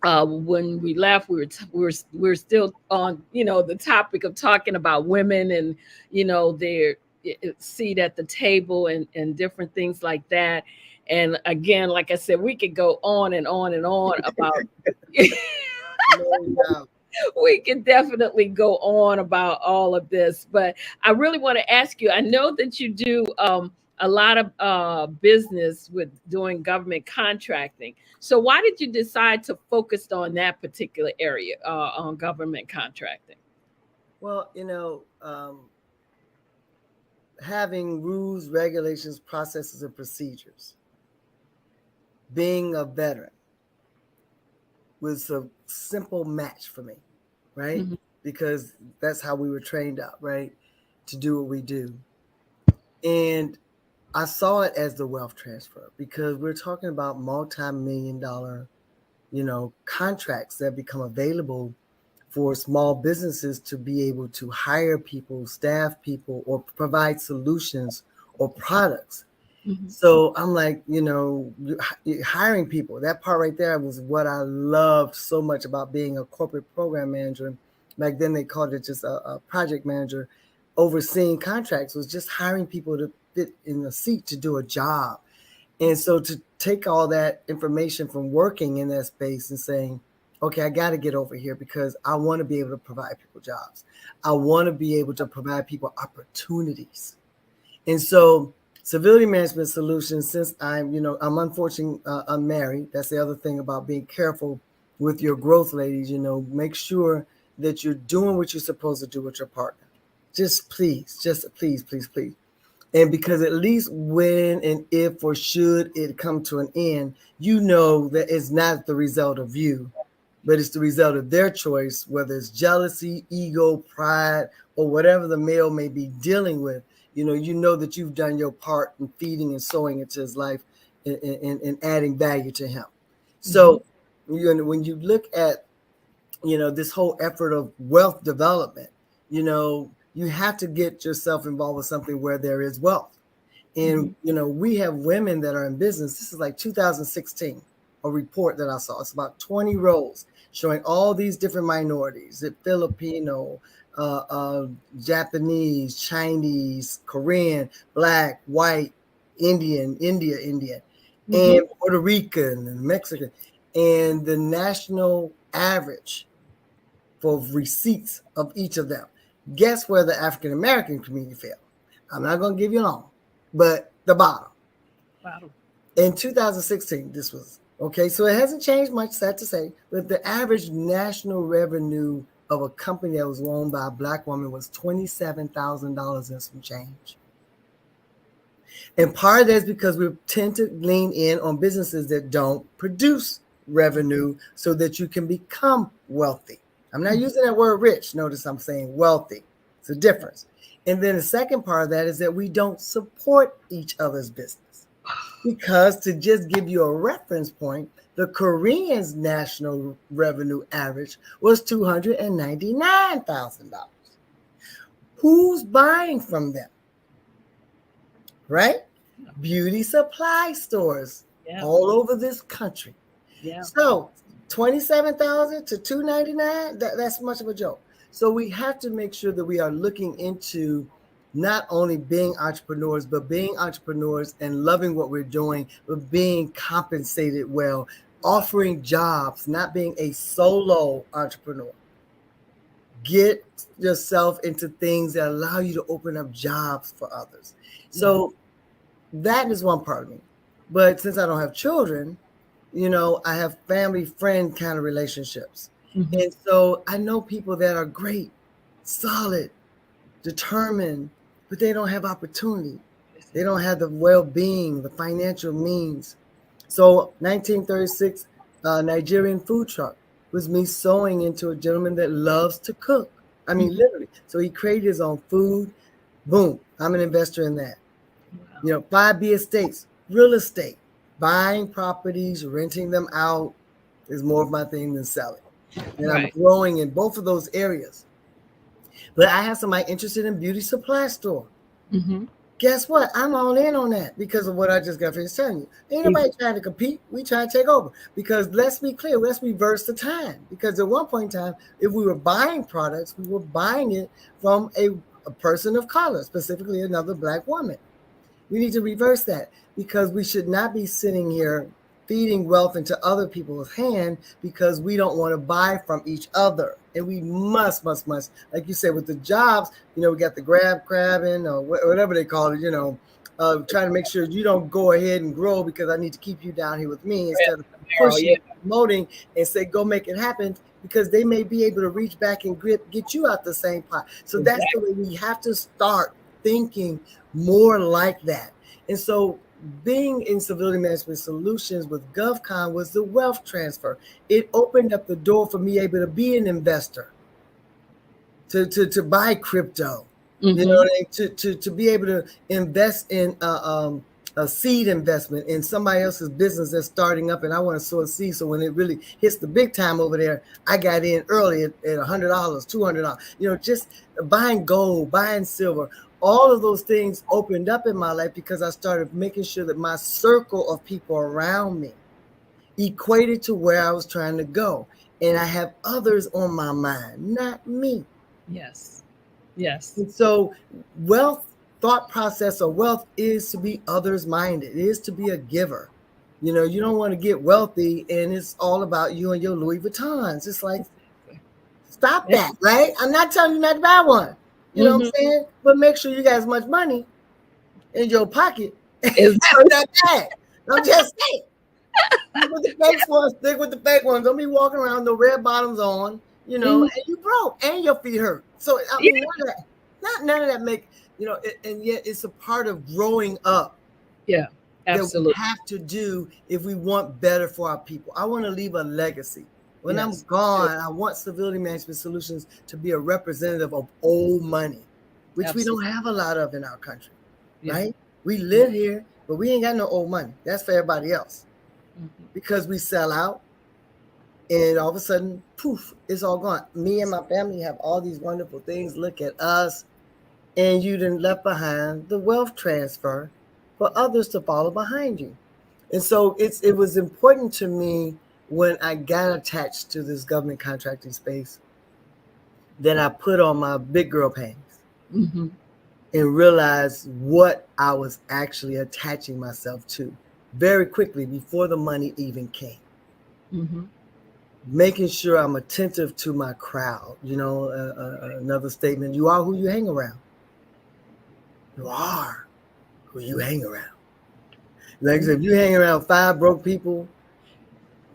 when we left, we were still on, the topic of talking about women and, their seat at the table and different things like that. And again, like I said, we could go on and on and on about. We can definitely go on about all of this, but I really want to ask you. I know that you do a lot of business with doing government contracting. So why did you decide to focus on that particular area on government contracting? Well, having rules, regulations, processes, and procedures, being a veteran was a simple match for me, right? Mm-hmm. Because that's how we were trained up, right? To do what we do. And I saw it as the wealth transfer because we're talking about multi-million-dollar, contracts that become available for small businesses to be able to hire people, staff people, or provide solutions or products. Mm-hmm. So I'm like, hiring people, that part right there was what I loved so much about being a corporate program manager. Back then they called it just a project manager. Overseeing contracts was just hiring people to fit in the seat to do a job. And so to take all that information from working in that space and saying, okay, I got to get over here because I want to be able to provide people jobs. I want to be able to provide people opportunities. And so Civility Management Solutions, since I'm unfortunately unmarried. That's the other thing about being careful with your growth, ladies. Make sure that you're doing what you're supposed to do with your partner. Just please. And because at least when and if or should it come to an end, that it's not the result of you, but it's the result of their choice, whether it's jealousy, ego, pride, or whatever the male may be dealing with. That you've done your part in feeding and sowing into his life and adding value to him. So when you look at, this whole effort of wealth development, you have to get yourself involved with something where there is wealth. And, we have women that are in business. This is like 2016, a report that I saw. It's about 20 roles showing all these different minorities, the Filipino, Japanese, Chinese, Korean, Black, white, Indian, and Puerto Rican and Mexican. And the national average for receipts of each of them. Guess where the African American community fell? I'm not going to give you long, but the bottom. Wow. In 2016, this was, okay, so it hasn't changed much, sad to say, but the average national revenue of a company that was owned by a Black woman was $27,000 and some change. And part of that is because we tend to lean in on businesses that don't produce revenue so that you can become wealthy. I'm not using that word rich. Notice I'm saying wealthy. It's a difference. And then the second part of that is that we don't support each other's business. Because to just give you a reference point, the Koreans' national revenue average was $299,000. Who's buying from them? Right? beauty supply stores Yeah. all over this country. Yeah. So 27,000 to 299, that's much of a joke. So we have to make sure that we are looking into not only being entrepreneurs, but being entrepreneurs and loving what we're doing, but being compensated well, offering jobs, not being a solo entrepreneur. Get yourself into things that allow you to open up jobs for others. So that is one part of me. But since I don't have children, I have family friend kind of relationships. Mm-hmm. And so I know people that are great, solid, determined, but they don't have opportunity. They don't have the well-being, the financial means. So 1936, Nigerian food truck was me sewing into a gentleman that loves to cook. I mean, literally. So he created his own food. Boom. I'm an investor in that. Wow. 5B estates, real estate, buying properties, renting them out is more of my thing than selling. And I'm growing in both of those areas. But I have somebody interested in beauty supply store. Mm-hmm. Guess what? I'm all in on that because of what I just got finished telling you. Ain't nobody trying to compete. We trying to take over. Because let's be clear, let's reverse the time. Because at one point in time, if we were buying products, we were buying it from a person of color, specifically another Black woman. We need to reverse that because we should not be sitting here feeding wealth into other people's hand because we don't want to buy from each other. And we must, like you said, with the jobs, we got the crabbing or whatever they call it, trying to make sure you don't go ahead and grow because I need to keep you down here with me instead of pushing, promoting, and say, go make it happen because they may be able to reach back and get you out the same pot. So that's the way we have to start thinking more like that. And so being in Civility Management Solutions with GovCon was the wealth transfer. It opened up the door for me able to be an investor, to buy crypto, to be able to invest in a seed investment in somebody else's business that's starting up, and I want to sow a seed. So when it really hits the big time over there, I got in early at $100, $200. Just buying gold, buying silver. All of those things opened up in my life because I started making sure that my circle of people around me equated to where I was trying to go. And I have others on my mind, not me. Yes. And so thought process of wealth is to be others minded. It is to be a giver. You don't want to get wealthy and it's all about you and your Louis Vuittons. It's like, stop that, right? I'm not telling you not to buy one. You know what I'm saying? But make sure you got as much money in your pocket as that bag. I'm just saying. Stick with the fake ones. Don't be walking around the red bottoms on, and you broke and your feet hurt. So I mean, none of that make, and yet it's a part of growing up. Yeah, absolutely. That we have to do if we want better for our people. I want to leave a legacy. When I'm gone, I want Civility Management Solutions to be a representative of old money, which we don't have a lot of in our country, right? We live here, but we ain't got no old money. That's for everybody else because we sell out and all of a sudden, poof, it's all gone. Me and my family have all these wonderful things. Look at us. And you done left behind the wealth transfer for others to follow behind you. And so it was important to me when I got attached to this government contracting space that I put on my big girl pants and realized what I was actually attaching myself to very quickly before the money even came. Making sure I'm attentive to my crowd. Another statement, you are who you hang around. You are who you hang around. Like I said, if you hang around 5 broke people,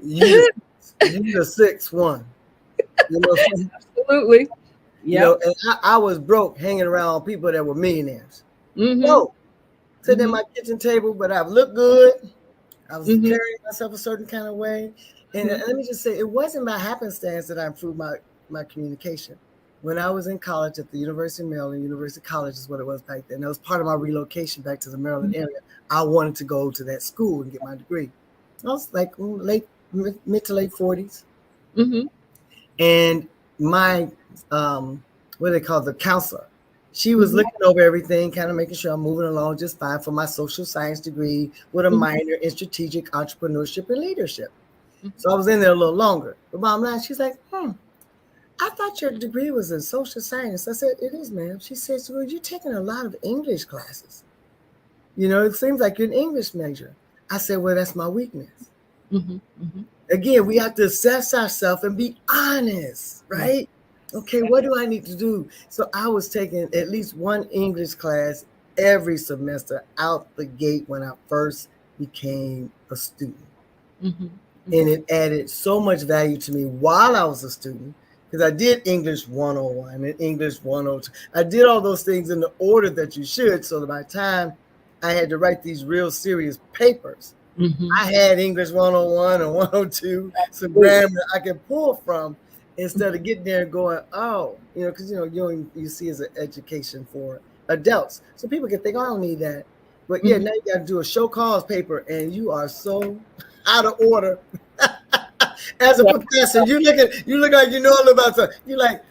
you're the 6th one. Absolutely. And I was broke hanging around people that were millionaires. So sitting at my kitchen table, but I looked good. I was carrying myself a certain kind of way. And let me just say, it wasn't by happenstance that I improved my communication. When I was in college at the University of Maryland, University College is what it was back then. That was part of my relocation back to the Maryland area. I wanted to go to that school and get my degree. I was like mid to late 40s. And my, what do they call the counselor, She was looking over everything, kind of making sure I'm moving along just fine for my social science degree with a minor in strategic entrepreneurship and leadership. So I was in there a little longer. But bottom line, she's like, I thought your degree was in social science. I said, it is, ma'am. She says, well, you're taking a lot of English classes. You know, it seems like you're an English major. I said, well, that's my weakness. Again, we have to assess ourselves and be honest, right? Okay, what do I need to do? So I was taking at least one English class every semester out the gate when I first became a student. And it added so much value to me while I was a student, because I did English 101 and English 102. I did all those things in the order that you should, so that by the time I had to write these real serious papers, I had English 101 and 102, some grammar I could pull from, instead of getting there and going, oh, you know, because, you know, you see as an education for adults. So people can think, oh, I don't need that. But yeah, now you got to do a show cause paper, and you are so out of order. As a professor, you look like you know all about something. You're like,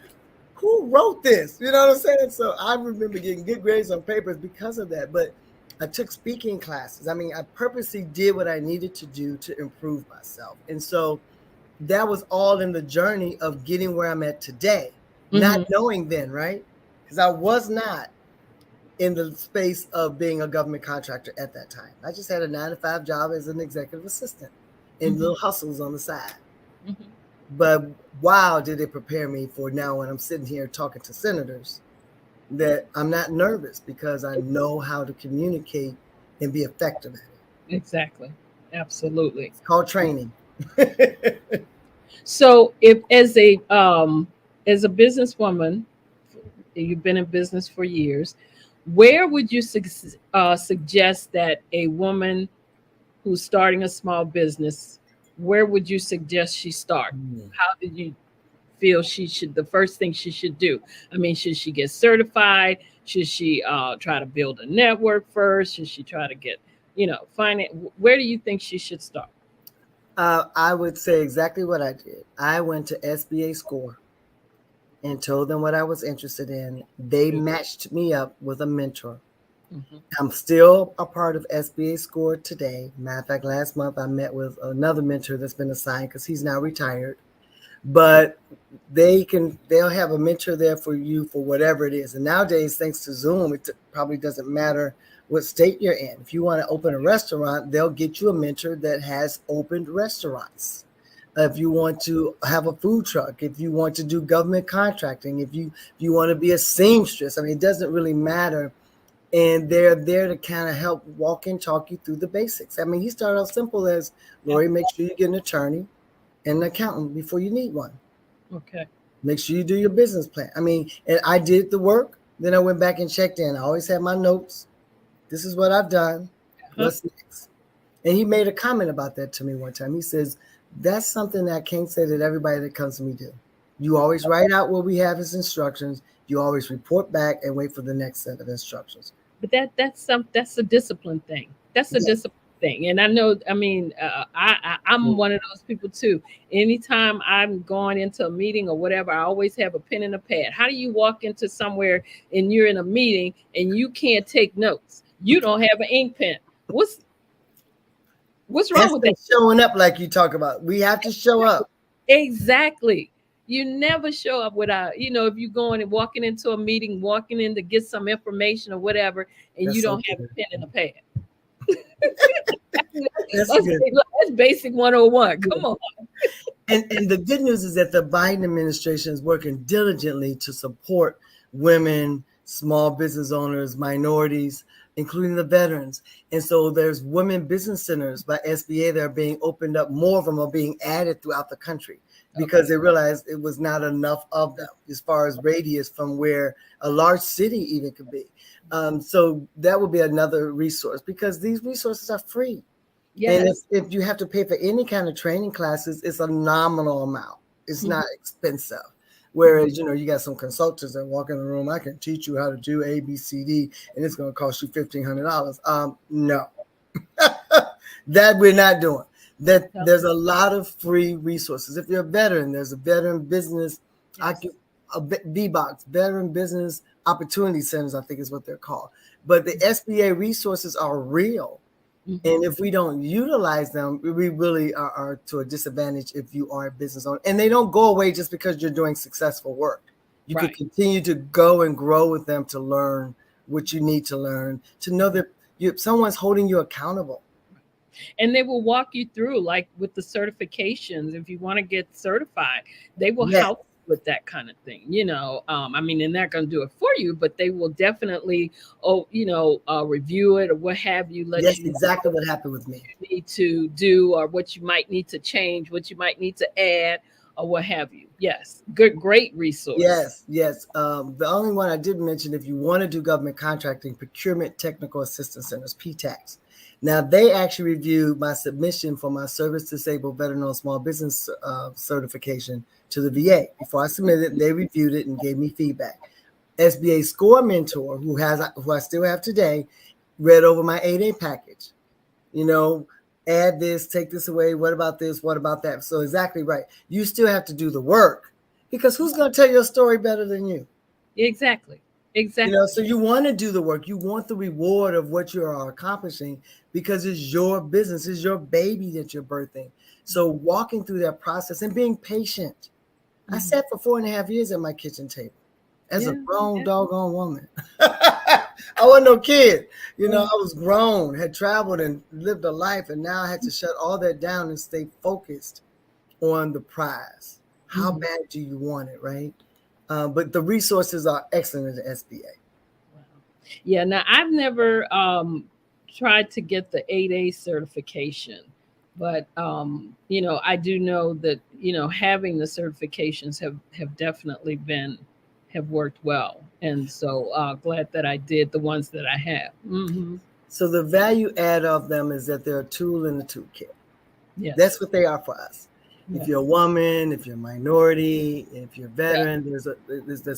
who wrote this? You know what I'm saying? So I remember getting good grades on papers because of that. But I took speaking classes. I mean, I purposely did what I needed to do to improve myself. And so that was all in the journey of getting where I'm at today, not knowing then, right? Because I was not in the space of being a government contractor at that time. I just had a 9-to-5 job as an executive assistant and little hustles on the side. But wow, did it prepare me for now when I'm sitting here talking to senators, that I'm not nervous because I know how to communicate and be effective at it. Exactly. Absolutely. It's called training. So if as a businesswoman, you've been in business for years, where would you suggest that a woman who's starting a small business, where would you suggest she start? How did you feel the first thing she should do? I mean, should she get certified? Should she try to build a network first? Should she try to get, find it? Where do you think she should start? I would say exactly what I did. I went to SBA SCORE and told them what I was interested in. They matched me up with a mentor. I'm still a part of SBA SCORE today. Matter of fact, last month I met with another mentor that's been assigned because he's now retired. But they'll have a mentor there for you for whatever it is. And nowadays, thanks to Zoom, it probably doesn't matter what state you're in. If you want to open a restaurant, they'll get you a mentor that has opened restaurants. If you want to have a food truck, if you want to do government contracting, if you want to be a seamstress, I mean, it doesn't really matter. And they're there to kind of help walk and talk you through the basics. I mean, he started out simple as, Laurie, make sure you get an attorney and an accountant before you need one. Okay. Make sure you do your business plan. I mean, and I did the work. Then I went back and checked in. I always had my notes. This is what I've done. What's next? And he made a comment about that to me one time. He says, that's something that I can't say that everybody that comes to me do. You always write out what we have as instructions. You always report back and wait for the next set of instructions. But that's a discipline thing. That's a discipline thing. And I know, I mean, I'm one of those people too. Anytime I'm going into a meeting or whatever, I always have a pen and a pad. How do you walk into somewhere and you're in a meeting and you can't take notes? You don't have an ink pen. What's wrong with that? Showing up like you talk about. We have to show up. Exactly. You never show up without, if you're going and walking into a meeting, walking in to get some information or whatever, and you don't have a pen and a pad. That's basic 101. Come on. And the good news is that the Biden administration is working diligently to support women, small business owners, minorities, including the veterans. And so there's women business centers by SBA that are being opened up. More of them are being added throughout the country because they realized it was not enough of them as far as radius from where a large city even could be. So that would be another resource because these resources are free. Yes. And if you have to pay for any kind of training classes, it's a nominal amount. It's not expensive. Whereas, you got some consultants that walk in the room, I can teach you how to do A, B, C, D, and it's going to cost you $1,500. No, that we're not doing. There's a lot of free resources. If you're a veteran, there's a veteran business VBOCs, Veteran Business Opportunity Centers, I think is what they're called. But the SBA resources are real. Mhm. And if we don't utilize them, we really are to a disadvantage if you are a business owner. And they don't go away just because you're doing successful work. You Right. can continue to go and grow with them to learn what you need to learn, to know that someone's holding you accountable. And they will walk you through, like with the certifications. If you want to get certified, they will Yes. help with that kind of thing. I mean, they're not going to do it for you, but they will definitely, review it or what have you. Let Yes, you know exactly what happened with me. what you need to do, or what you might need to change, what you might need to add, or what have you. Yes, great resource. Yes. The only one I didn't mention, if you want to do government contracting, Procurement Technical Assistance Centers, PTACs. Now, they actually reviewed my submission for my service disabled veteran-owned small business certification to the VA. Before I submitted it, they reviewed it and gave me feedback. SBA Score Mentor, who I still have today, read over my 8A package. Add this, take this away. What about this? What about that? So exactly right. You still have to do the work, because who's going to tell your story better than you? Exactly. So you want to do the work. You want the reward of what you are accomplishing, because it's your business, it's your baby that you're birthing. So walking through that process and being patient. I sat for 4.5 years at my kitchen table as a grown doggone woman. I wasn't no kid. I was grown, had traveled and lived a life, and now I had to shut all that down and stay focused on the prize. How bad do you want it, right? But the resources are excellent at the SBA. Wow. Yeah, now I've never tried to get the 8A certification, but I do know that having the certifications have definitely have worked well, and so glad that I did the ones that I have. Mm-hmm. So the value add of them is that they're a tool in the toolkit. Yes. That's what they are for us. Yes. If you're a woman, if you're a minority, if you're a veteran, there's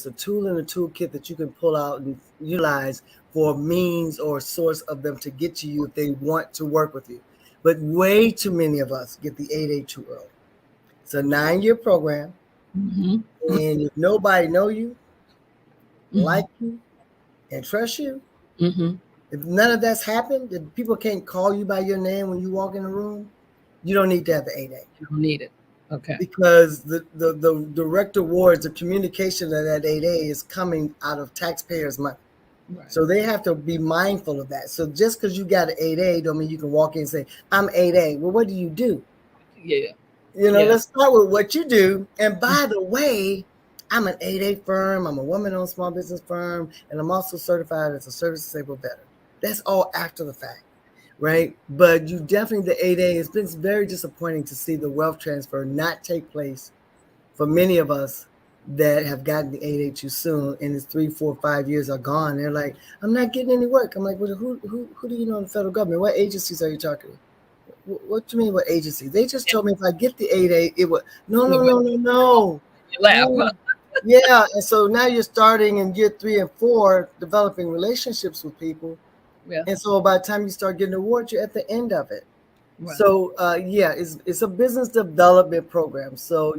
a tool in the toolkit that you can pull out and utilize for a means or source of them to get to you if they want to work with you. But way too many of us get the 8A too early. It's a 9-year program, and if nobody know you, like you, and trust you, if none of that's happened, if people can't call you by your name when you walk in the room, you don't need to have the 8A. You don't need it. Okay. Because the direct awards, the communication of that 8A is coming out of taxpayers' money. Right. So they have to be mindful of that. So just because you got an 8A don't mean you can walk in and say, I'm 8A. Well, what do you do? Yeah. Let's start with what you do. And by the way, I'm an 8A firm. I'm a woman-owned small business firm. And I'm also certified as a service disabled veteran. That's all after the fact. Right. But you definitely, the 8A, it's been very disappointing to see the wealth transfer not take place for many of us that have gotten the 8A too soon, and it's 3, 4, 5 years are gone. They're like, I'm not getting any work. I'm like, well, who do you know in the federal government? What agencies are you talking to? What do you mean, what agencies? They just told me if I get the 8A, it would. No. Yeah. And so now you're starting in year 3 and 4, developing relationships with people. Yeah. And so by the time you start getting awards, you're at the end of it. Right. So it's a business development program. So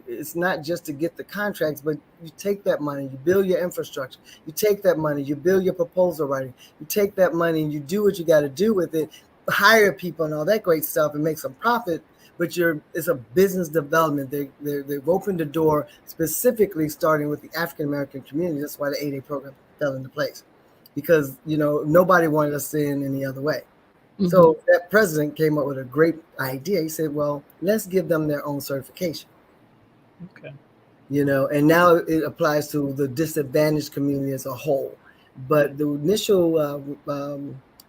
it's not just to get the contracts, but you take that money, you build your infrastructure. You take that money, you build your proposal writing. You take that money and you do what you got to do with it. Hire people and all that great stuff and make some profit. But it's a business development. They've opened the door specifically starting with the African American community. That's why the 8A program fell into place. Because nobody wanted us in any other way. So that president came up with a great idea. He said, well, let's give them their own certification. Okay. And now it applies to the disadvantaged community as a whole. But the initial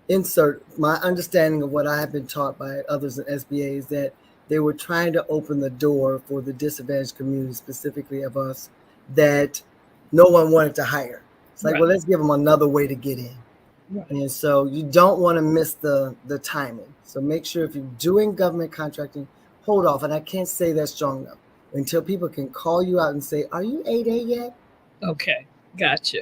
insert, my understanding of what I have been taught by others in SBA is that they were trying to open the door for the disadvantaged community, specifically of us, that no one wanted to hire. It's like, well, let's give them another way to get in. Right. And so you don't want to miss the timing. So make sure if you're doing government contracting, hold off. And I can't say that strong enough until people can call you out and say, are you 8A yet? Okay. Gotcha.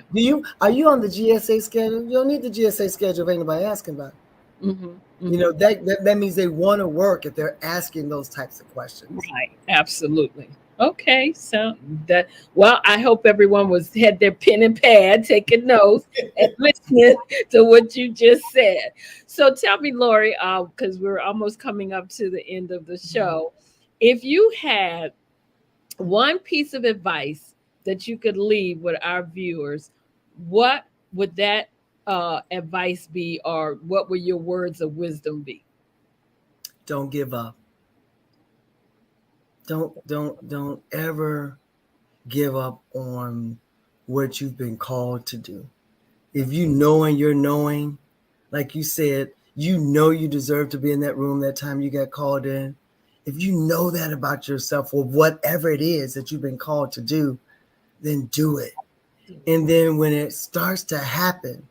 Are you on the GSA schedule? You don't need the GSA schedule if anybody asking about it. That means they want to work if they're asking those types of questions. Right. Absolutely. Okay, so that well, I hope everyone had their pen and pad, taking notes and listening to what you just said. So tell me, Lori, because we're almost coming up to the end of the show, if you had one piece of advice that you could leave with our viewers, what would that advice be, or what would your words of wisdom be? Don't give up. Don't ever give up on what you've been called to do. If you know and you're knowing, like you said, you know you deserve to be in that room that time you got called in. If you know that about yourself or whatever it is that you've been called to do, then do it. And then when it starts to happen,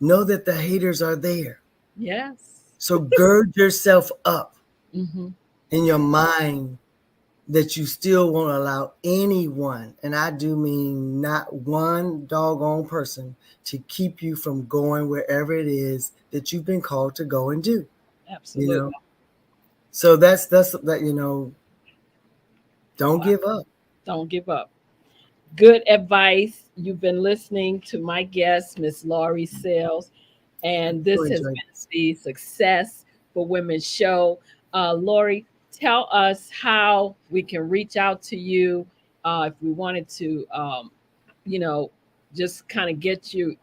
know that the haters are there. Yes. So gird yourself up Mm-hmm. in your mind that you still won't allow anyone, and I do mean not one doggone person, to keep you from going wherever it is that you've been called to go and do. You Absolutely. know, so that's that. Don't give up. Don't give up. Good advice. You've been listening to my guest, Miss Laurie Sayles, and So this has enjoy been this. the Success for Women show. Laurie, tell us how we can reach out to you if we wanted to, you know, just kind of get you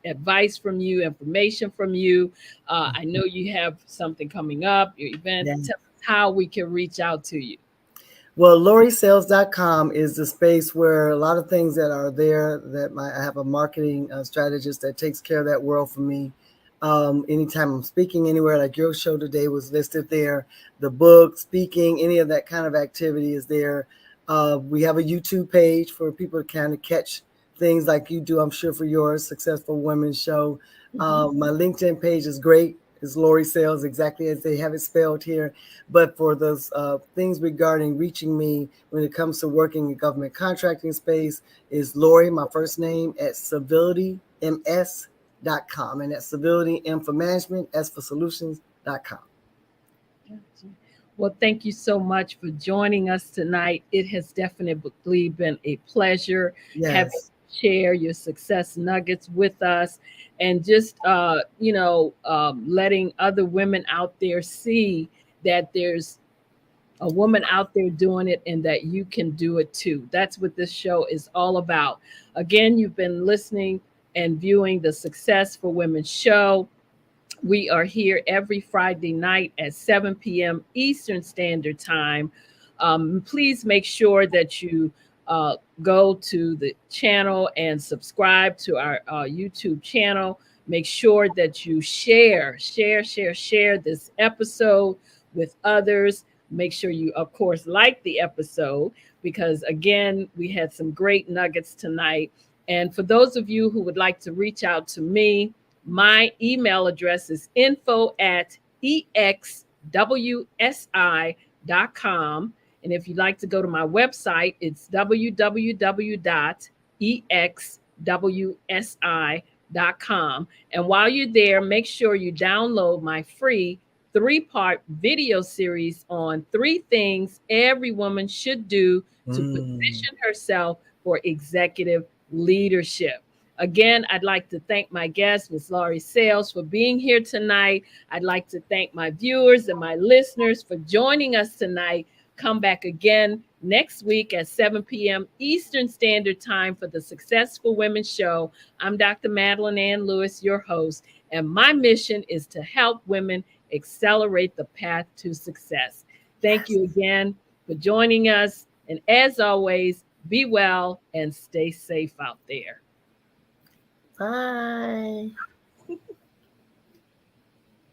advice from you, information from you. I know you have something coming up, your event. Yeah. Tell us how we can reach out to you. Well, LaurieSales.com is the space where a lot of things that are there that I have a marketing strategist that takes care of that world for me. Anytime I'm speaking anywhere, like your show today was listed there, the book, speaking, any of that kind of activity is there. We have a YouTube page for people to kind of catch things like you do, I'm sure, for your Successful Women show. Mhm. My LinkedIn page is great. It's Laurie Sayles, exactly as they have it spelled here. But for those things regarding reaching me when it comes to working in government contracting space, is Laurie, my first name, at civilityms.com. And that's civility, M for management, S for solutions.com. Gotcha. Well, thank you so much for joining us tonight. It has definitely been a pleasure having Yes. you share your success nuggets with us, and just letting other women out there see that there's a woman out there doing it and that you can do it too. That's what this show is all about. Again, you've been listening and viewing the Success for Women show. We are here every Friday night at 7 p.m. Eastern Standard Time. Please make sure that you go to the channel and subscribe to our YouTube channel. Make sure that you share this episode with others. Make sure you, of course, like the episode, because, again, we had some great nuggets tonight. And for those of you who would like to reach out to me, my email address is info@exwsi.com. And if you'd like to go to my website, it's www.exwsi.com. And while you're there, make sure you download my free 3-part video series on 3 things every woman should do to Mm. position herself for executive leadership. Again, I'd like to thank my guest, Ms. Laurie Sayles, for being here tonight. I'd like to thank my viewers and my listeners for joining us tonight. Come back again next week at 7 p.m. Eastern Standard Time for the Successful Women Show. I'm Dr. Madeline Ann Lewis, your host, and my mission is to help women accelerate the path to success. Thank you again for joining us. And as always, be well and stay safe out there. Bye.